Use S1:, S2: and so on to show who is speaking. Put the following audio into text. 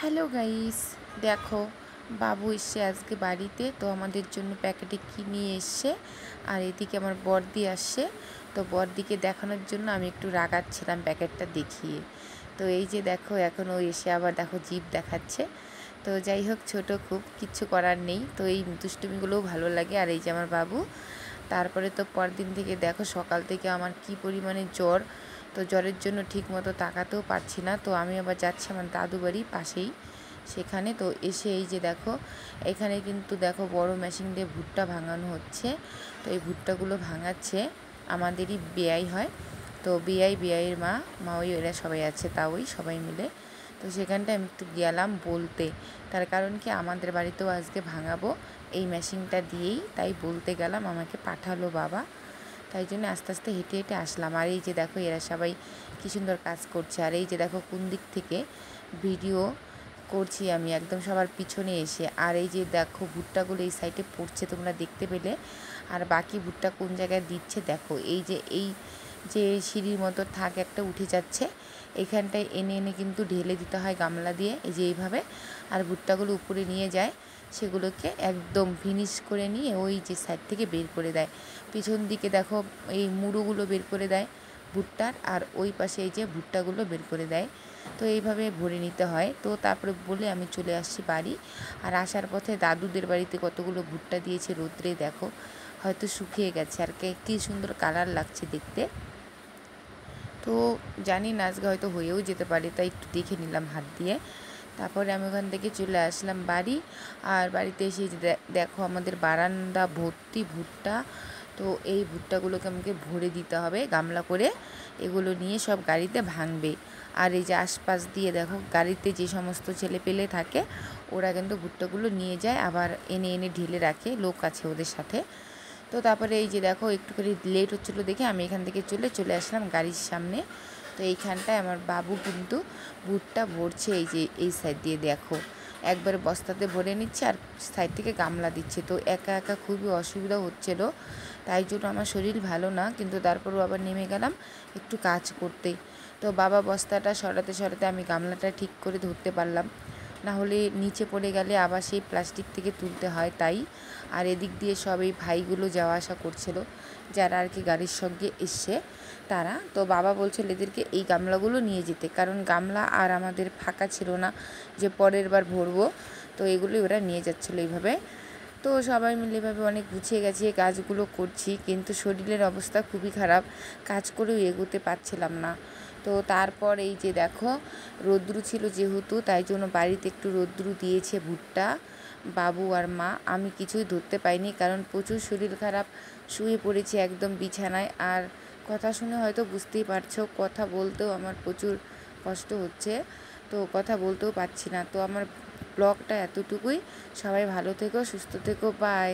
S1: Hello guys, দেখো বাবু এসছে আজকে বাড়িতে। তো আমাদের জন্য প্যাকেটে কি নিয়ে এসছে, আর এদিকে আমার বড়দি আসছে। তো বড়দিকে দেখানোর জন্য আমি একটু রাগাচ্ছিলাম প্যাকেটটা দেখিয়ে। তো এই যে দেখো, এখন ও এসে আবার দেখো জিভ দেখাচ্ছে। তো যাই হোক, ছোট খুব কিচ্ছু করার নেই। তো এই দুষ্টুমিগুলোও ভালো লাগে। আর এই যে আমার বাবু। তারপরে তো পরদিন থেকে দেখো, সকাল থেকে আমার কি পরিমাণে জ্বর। তো জ্বরের জন্য ঠিক মতো তাকাতেও পারছি না। তো আমি আবার যাচ্ছি আমার দাদু বাড়ি পাশেই, সেখানে। তো এসে এই যে দেখো, এখানে কিন্তু দেখো বড় মেশিন দিয়ে ভুট্টা ভাঙানো হচ্ছে। তো এই ভুট্টাগুলো ভাঙাচ্ছে আমাদেরই বেয়াই হয়। তো বেয়াইয়ের মা ওই এরা সবাই আছে, ওই সবাই মিলে। তো সেখানটায় আমি একটু গেলাম বলতে, তার কারণ কি আমাদের বাড়িতেও আজকে ভাঙাবো এই মেশিনটা দিয়েই, তাই বলতে গেলাম, আমাকে পাঠালো বাবা। তাই জন্য আস্তে আস্তে হেঁটে হেঁটে আসলাম। আর এই যে দেখো, এরা সবাই কী সুন্দর কাজ করছে। আর এই যে দেখো, কোন দিক থেকে ভিডিও করছি আমি, একদম সবার পিছনে এসে। আর এই যে দেখো, ভুট্টাগুলো এই সাইডে পড়ছে, তোমরা দেখতে পেলে। আর বাকি ভুট্টা কোন জায়গায় দিচ্ছে দেখো, এই যে সিঁড়ির মতো থাক একটা উঠে যাচ্ছে, এখানটায় এনে এনে কিন্তু ঢেলে দিতে হয় গামলা দিয়ে, এই যে এইভাবে। আর ভুট্টাগুলো উপরে নিয়ে যায়, সেগুলোকে একদম ফিনিশ করে নিয়ে ওই যে সাইড থেকে বের করে দেয়। পিছন দিকে দেখো, এই মুড়োগুলো বের করে দেয় ভুট্টার, আর ওই পাশে এই যে ভুট্টাগুলো বের করে দেয়। তো এইভাবে ভরে নিতে হয়। তো তারপরে বলে আমি চলে আসছি বাড়ি। আর আসার পথে দাদুদের বাড়িতে কতগুলো ভুট্টা দিয়েছে রোদ্রে, দেখো হয়তো শুকিয়ে গেছে। আর কী সুন্দর কালার লাগছে দেখতে। তো জানি না আজকে হয়তো হয়েও যেতে পারে, তাই একটু দেখে নিলাম হাত দিয়ে। তারপরে আমি ওখান থেকে চলে আসলাম বাড়ি। আর বাড়িতে এসে দেখো, আমাদের বারান্দা ভর্তি ভুট্টা। তো এই ভুট্টাগুলোকে আমাকে ভরে দিতে হবে গামলা করে, এগুলো নিয়ে সব গাড়িতে ভাঙবে। আর এই যে আশপাশ দিয়ে দেখো, গাড়িতে যে সমস্ত ছেলে পেলে থাকে, ওরা কিন্তু ভুট্টাগুলো নিয়ে যায়, আবার এনে এনে ঢেলে রাখে, লোক আছে ওদের সাথে। তো তারপরে এই যে দেখো, একটুখানি লেট হচ্ছিলো দেখে আমি এখান থেকে চলে আসলাম গাড়ির সামনে। তো এইখানটায় আমার বাবু কিন্তু ভুট্টা ভরছে, এই যে এই সাইড দিয়ে দেখো, একবারে বস্তাতে ভরে নিচ্ছে আর সাইড থেকে গামলা দিচ্ছে। তো একা একা খুবই অসুবিধা হচ্ছিলো, তাই জন্য আমার শরীর ভালো না, কিন্তু তারপরও আবার নেমে গেলাম একটু কাজ করতে। তো বাবা বস্তাটা সরাতে সরাতে আমি গামলাটা ঠিক করে ধরতে পারলাম, না হলে নিচে পড়ে গেলে আবার সেই প্লাস্টিক থেকে তুলতে হয়, তাই। আর এদিক দিয়ে সব এই ভাইগুলো যাওয়া আসা করছিল, যারা আর কি গাড়ির সঙ্গে এসছে তারা। তো বাবা বলছিল এদেরকে এই গামলাগুলো নিয়ে যেতে, কারণ গামলা আর আমাদের ফাঁকা ছিল না যে পরের বার ভরবো। তো এগুলোই ওরা নিয়ে যাচ্ছিলো এইভাবে। তো সবাই মিলে এভাবে অনেক গুছিয়ে গেছে কাজগুলো করছি, কিন্তু শরীরের অবস্থা খুবই খারাপ, কাজ করেও এগোতে পারছিলাম না। তো তারপর এই যে দেখো, রৌদ্রু ছিল যেহেতু, তাই জন্য বাড়িতে একটু রৌদ্রু দিয়েছে ভুট্টা। বাবু আর মা, আমি কিছুই ধরতে পাইনি, কারণ প্রচুর শরীর খারাপ, শুয়ে পড়েছি একদম বিছানায়। আর কথা শুনে হয়তো বুঝতেই পারছো, কথা বলতেও আমার প্রচুর কষ্ট হচ্ছে। তো কথা বলতেও পারছি না। তো আমার ব্লগটা এতটুকুই। সবাই ভালো থেকো, সুস্থ থেকো, বাই।